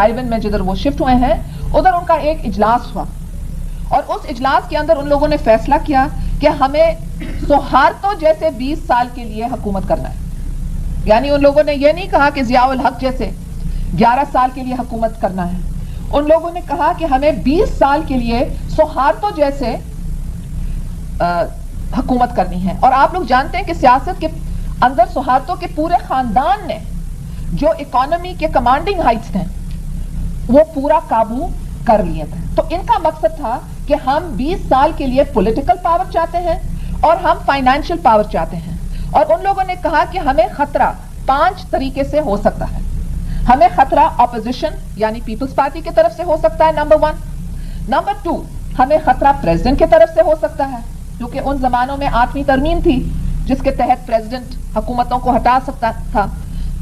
डाइवन में जिधर वो शिफ्ट हुए हैं उधर उनका एक इजलास हुआ और उस इजलास के अंदर उन लोगों ने फैसला किया कि हमें सौहार्दों जैसे 20 साल के लिए हुकूमत करना है। यानी उन लोगों ने यह नहीं कहा कि ज़ियाउल हक जैसे 11 साल के लिए हुकूमत करना है, उन लोगों ने कहा कि हमें 20 साल के लिए सौहार्दों जैसे हुकूमत करनी है। और आप लोग जानते हैं कि सियासत के अंदर सौहार्दों के पूरे खानदान ने जो इकोनॉमी के कमांडिंग हाइट्स थे वो पूरा काबू कर लिए थे। तो इनका मकसद था कि हम 20 साल के लिए पॉलिटिकल पावर चाहते हैं और हम फाइनेंशियल पावर चाहते हैं। और उन लोगों ने कहा कि हमें खतरा 5 तरीके से हो सकता है। हमें खतरा ऑपोजिशन यानी पीपल्स पार्टी की तरफ से हो सकता है, नंबर 1। नंबर 2, हमें खतरा प्रेसिडेंट की तरफ से हो सकता है, क्योंकि उन जमानों में 8वीं तरमीम थी जिसके तहत प्रेसिडेंट हुकूमतों को हटा सकता था।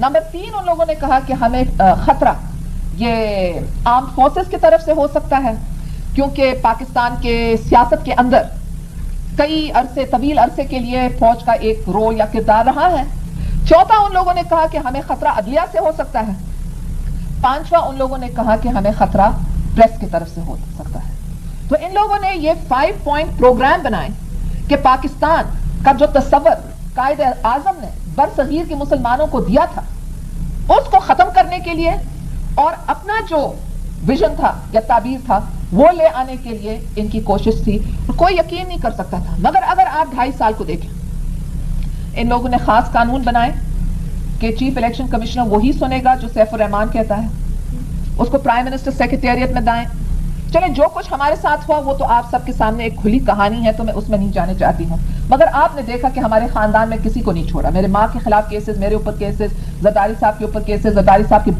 नंबर 3, उन लोगों ने कहा कि हमें खतरा ये आर्म्ड फोर्सेस की तरफ से हो सकता है, क्योंकि पाकिस्तान के सियासत के अंदर कई अरसे तवील अरसे के लिए फौज का एक रोल या किरदार रहा है। चौथा, उन लोगों ने कहा कि हमें खतरा अदलिया से हो सकता है। 5वां, उन लोगों ने कहा कि हमें खतरा प्रेस की तरफ से हो सकता है। तो इन लोगों ने ये 5 पॉइंट प्रोग्राम बनाए कि पाकिस्तान का जो तस्वर कायद आजम ने बरसगीर के मुसलमानों को दिया था उसको खत्म करने के लिए और अपना जो विजन था या ताबीर था वो ले आने के लिए इनकी कोशिश थी। कोई यकीन नहीं कर सकता था। मगर अगर आप 2.5 साल को देखें, इन लोगों ने खास कानून बनाए कि चीफ इलेक्शन कमिश्नर वही सुनेगा जो सैफुर रहमान कहता है, उसको प्राइम मिनिस्टर सेक्रेटेरिएट में दाएं। चले, जो कुछ हमारे साथ हुआ वो तो आप सबके सामने एक खुली कहानी है, तो मैं उसमें नहीं जाने चाहती हूँ। मगर आपने देखा कि हमारे खानदान में किसी को नहीं छोड़ा। मेरे माँ के खिलाफ केसेस, मेरे ऊपर केसेस, जरदारी साहब के ऊपर केसेस, जरदारी साहब के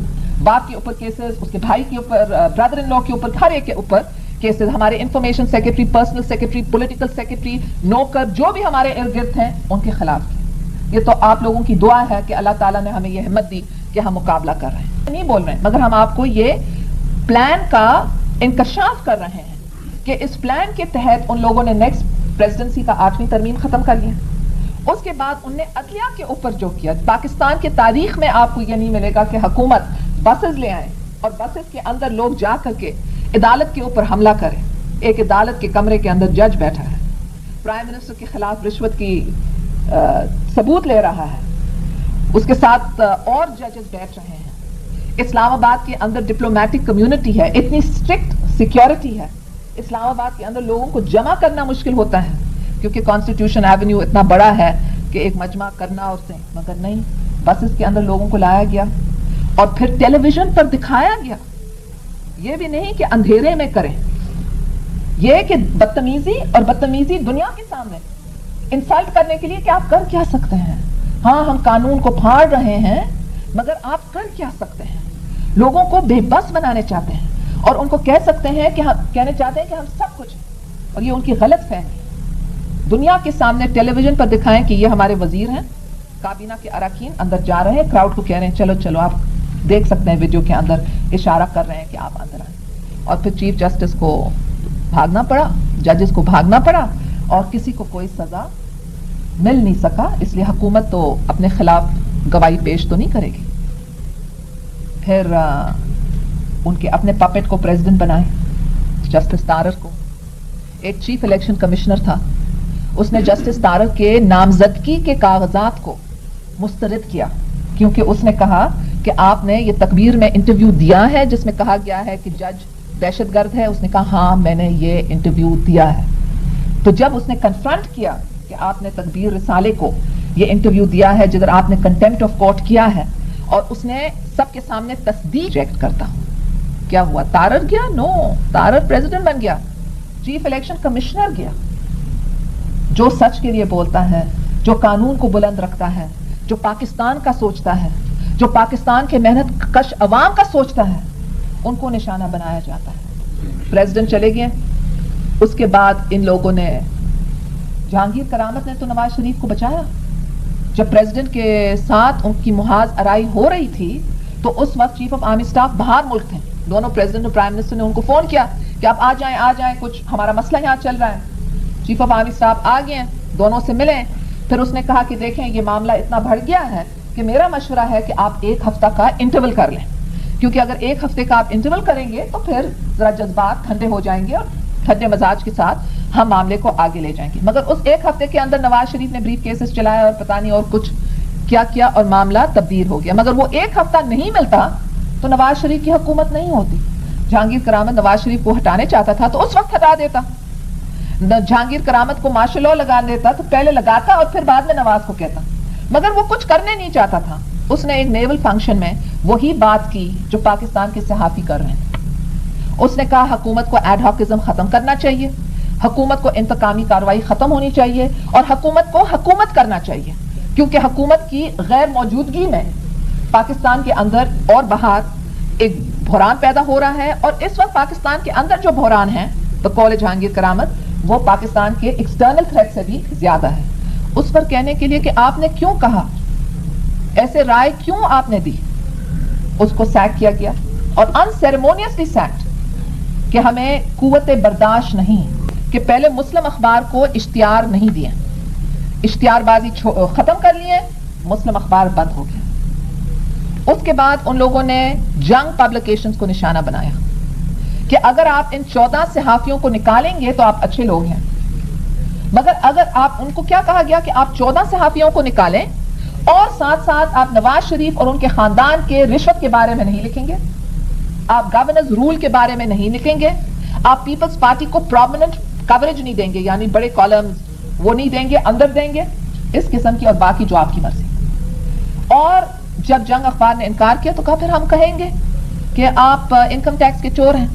बाप के ऊपर केसेस, उसके भाई के ऊपर, ब्रदर इन लॉ के ऊपर, हर एक के ऊपर केसेस। हमारे information secretary, personal secretary, political secretary, नौकर जो भी हमारे इर्द गिर्द हैं उनके खिलाफ। ये तो आप लोगों की दुआ है कि अल्लाह ताला ने हमें ये हिम्मत दी कि हम मुकाबला कर रहे हैं। नहीं बोल रहे हैं, मगर हम आपको ये प्लान का इंकशाफ कर रहे हैं कि इस प्लान के तहत उन लोगों ने नेक्स्ट प्रेसिडेंसी का 8वीं तरमीम खत्म कर लिया। उसके बाद उनने अदलिया के ऊपर जो किया, पाकिस्तान की तारीख में आपको ये नहीं मिलेगा कि हुकूमत बसेस ले आए और बसेस के अंदर लोग जा करके अदालत के ऊपर हमला करें। एक अदालत के कमरे के अंदर जज बैठा है, प्राइम मिनिस्टर के खिलाफ रिश्वत की सबूत ले रहा है, उसके साथ और जजेस बैठ रहे हैं। इस्लामाबाद के अंदर डिप्लोमेटिक कम्युनिटी है, इतनी स्ट्रिक्ट सिक्योरिटी है। इस्लामाबाद के अंदर लोगों को जमा करना मुश्किल होता है क्योंकि कॉन्स्टिट्यूशन एवेन्यू इतना बड़ा है कि एक मजमा करना और से, मगर नहीं, बसेस के अंदर लोगों को लाया गया और फिर टेलीविजन पर दिखाया गया। ये भी नहीं कि अंधेरे में करें, ये कि बदतमीजी और बदतमीजी दुनिया के सामने इंसल्ट करने के लिए कि आप कर क्या सकते हैं। हाँ, हम कानून को फाड़ रहे हैं, मगर आप कर क्या सकते हैं। लोगों को बेबस बनाने चाहते हैं और उनको कह सकते हैं कि हम कहने चाहते हैं कि हम सब कुछ, और ये उनकी गलत फहमी। दुनिया के सामने टेलीविजन पर दिखाएं कि ये हमारे वजीर हैं, काबीना के अरकान अंदर जा रहे हैं, क्राउड को कह रहे हैं चलो चलो, आप देख सकते हैं वीडियो के अंदर इशारा कर रहे हैं कि आप अंदर आए। और फिर चीफ जस्टिस को भागना पड़ा, जजेस को भागना पड़ा और किसी को कोई सजा मिल नहीं सका। इसलिए हुकूमत तो अपने खिलाफ गवाही पेश तो नहीं करेगी। फिर उनके अपने पपेट को प्रेसिडेंट बनाए, जस्टिस तारर को। एक चीफ इलेक्शन कमिश्नर था, उसने जस्टिस तारर के नामजदगी के कागजात को मुस्तरद किया क्योंकि उसने कहा कि आपने ये तकबीर में इंटरव्यू दिया है जिसमें कहा गया है कि जज दहशतगर्द है। उसने कहा हाँ, मैंने ये इंटरव्यू दिया है। तो जब उसने कन्फ्रंट किया कि आपने तकबीर रिसाले को ये इंटरव्यू दिया है जिधर आपने कंटेम्प्ट ऑफ कोर्ट किया है, और उसने सबके सामने तस्दीक रिजेक्ट करता हूं, क्या हुआ? तारर गया? नो, तारर प्रेसिडेंट बन गया, चीफ इलेक्शन कमिश्नर गया। जो सच के लिए बोलता है, जो कानून को बुलंद रखता है, जो पाकिस्तान का सोचता है, जो पाकिस्तान के मेहनत कश अवाम का सोचता है, उनको निशाना बनाया जाता है। प्रेसिडेंट चले गए, उसके बाद इन लोगों ने, जहांगीर करामत ने तो नवाज शरीफ को बचाया। जब प्रेसिडेंट के साथ उनकी मुहाज अराई हो रही थी तो उस वक्त चीफ ऑफ आर्मी स्टाफ बाहर मुल्क थे। दोनों प्रेसिडेंट और प्राइम मिनिस्टर ने उनको फोन किया कि आप आ जाएं, कुछ हमारा मसला यहाँ चल रहा है। चीफ ऑफ आर्मी स्टाफ आ गए, दोनों से मिले। फिर उसने कहा कि देखें, ये मामला इतना बढ़ गया है कि मेरा मशवरा है कि आप 1 हफ्ता का इंटरवल कर लें کیونکہ اگر ایک ہفتے کا آپ انٹرول کریں گے تو پھر ذرا جذبات ٹھنڈے ہو جائیں گے اور ٹھنڈے مزاج کے ساتھ ہم معاملے کو آگے لے جائیں گے. مگر اس ایک ہفتے کے اندر نواز شریف نے بریف کیسز چلایا اور پتہ نہیں اور کچھ کیا کیا اور معاملہ تبدیل ہو گیا. مگر وہ ایک ہفتہ نہیں ملتا تو نواز شریف کی حکومت نہیں ہوتی. جہانگیر کرامت نواز شریف کو ہٹانے چاہتا تھا تو اس وقت ہٹا دیتا. جہانگیر کرامت کو مارشل لاء لگا دیتا تو پہلے لگاتا اور پھر بعد میں نواز کو کہتا. مگر وہ کچھ کرنے نہیں چاہتا تھا. اس نے ایک نیول فنکشن میں وہی بات کی جو پاکستان کے صحافی کر رہے ہیں. اس نے کہا حکومت کو ایڈ ہاکزم ختم کرنا چاہیے, حکومت کو انتقامی کارروائی ختم ہونی چاہیے اور حکومت کو حکومت کرنا چاہیے, کیونکہ حکومت کی غیر موجودگی میں پاکستان کے اندر اور باہر ایک بحران پیدا ہو رہا ہے. اور اس وقت پاکستان کے اندر جو بحران ہے تو قول جہانگیر کرامت وہ پاکستان کے ایکسٹرنل تھریٹ سے بھی زیادہ ہے. اس پر کہنے کے لیے کہ آپ نے کیوں کہا, ایسے رائے کیوں آپ نے دی, اس کو سیک کیا گیا اور انسیریمونیسلی سیکڈ کہ ہمیں قوت برداشت نہیں کہ پہلے مسلم اخبار کو اشتہار نہیں دیے, اشتہار بازی ختم کر لیے, مسلم اخبار بند ہو گیا. اس کے بعد ان لوگوں نے جنگ پبلیکیشنز کو نشانہ بنایا کہ اگر آپ ان 14 صحافیوں کو نکالیں گے تو آپ اچھے لوگ ہیں. مگر اگر آپ ان کو کیا کہا گیا کہ آپ 14 صحافیوں کو نکالیں اور ساتھ ساتھ آپ نواز شریف اور ان کے خاندان کے رشوت کے بارے میں نہیں لکھیں گے, آپ گورننس رول کے بارے میں نہیں لکھیں گے, آپ پیپلز پارٹی کو پرومیننٹ کوریج نہیں دیں گے, یعنی بڑے کالمز وہ نہیں دیں گے, اندر دیں گے, اس قسم کی اور باقی جو آپ کی مرضی. اور جب جنگ اخبار نے انکار کیا تو کہا پھر ہم کہیں گے کہ آپ انکم ٹیکس کے چور ہیں.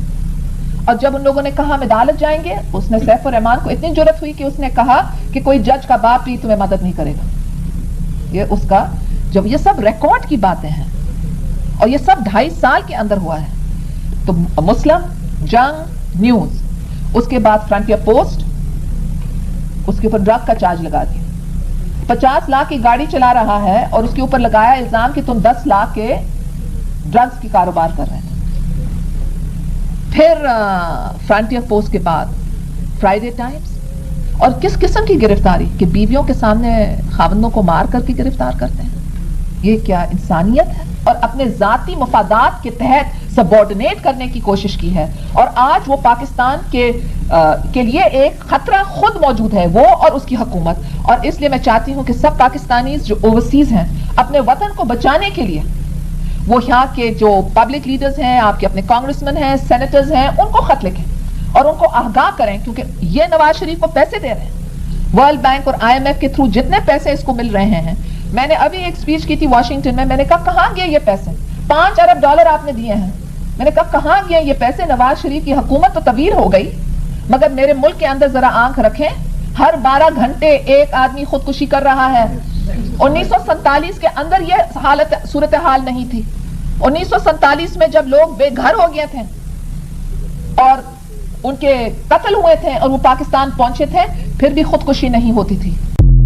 اور جب ان لوگوں نے کہا ہم عدالت جائیں گے, اس نے سیف الرحمان کو اتنی جرأت ہوئی کہ اس نے کہا کہ کوئی جج کا باپ بھی تمہیں مدد نہیں کرے گا. یہ اس کا جب یہ سب ریکارڈ کی باتیں ہیں اور یہ سب 2.5 سال کے اندر ہوا ہے. تو مسلم, جنگ, نیوز, اس کے بعد فرنٹیئر پوسٹ, اس کے اوپر ڈرگ کا چارج لگا دیا. 50 لاکھ کی گاڑی چلا رہا ہے اور اس کے اوپر لگایا الزام کہ تم 10 لاکھ کے ڈرگز کی کاروبار کر رہے ہیں. پھر فرنٹیئر پوسٹ کے بعد فرائیڈے ٹائمز, اور کس قسم کی گرفتاری کہ بیویوں کے سامنے خاوندوں کو مار کر کے گرفتار کرتے ہیں. یہ کیا انسانیت ہے؟ اور اپنے ذاتی مفادات کے تحت سبارڈینیٹ کرنے کی کوشش کی ہے. اور آج وہ پاکستان کے لیے ایک خطرہ خود موجود ہے, وہ اور اس کی حکومت. اور اس لیے میں چاہتی ہوں کہ سب پاکستانیز جو اوورسیز ہیں اپنے وطن کو بچانے کے لیے وہ یہاں کے جو پبلک لیڈرز ہیں, آپ کے اپنے کانگریس مین ہیں, سینیٹرز ہیں, ان کو خط لکھیں اور ان کو آگاہ کریں, کیونکہ یہ نواز شریف کو پیسے دے رہے ہیں. ورلڈ بینک اور IMF کے تھرو جتنے پیسے اس کو مل رہے ہیں, میں نے ابھی ایک سپیچ کی تھی واشنگٹن میں, میں نے کہا کہاں گئے یہ پیسے؟ $5 ارب آپ نے دیے ہیں. میں نے کہا کہاں گئے یہ پیسے؟ نواز شریف کی حکومت تو طویل ہو گئی, مگر میرے ملک کے اندر ذرا آنکھ رکھیں, ہر 12 گھنٹے ایک آدمی خودکشی کر رہا ہے. 1947 کے اندر یہ حالت صورتحال نہیں تھی. 1947 میں جب لوگ بے گھر ہو گئے تھے اور ان کے قتل ہوئے تھے اور وہ پاکستان پہنچے تھے, پھر بھی خودکشی نہیں ہوتی تھی.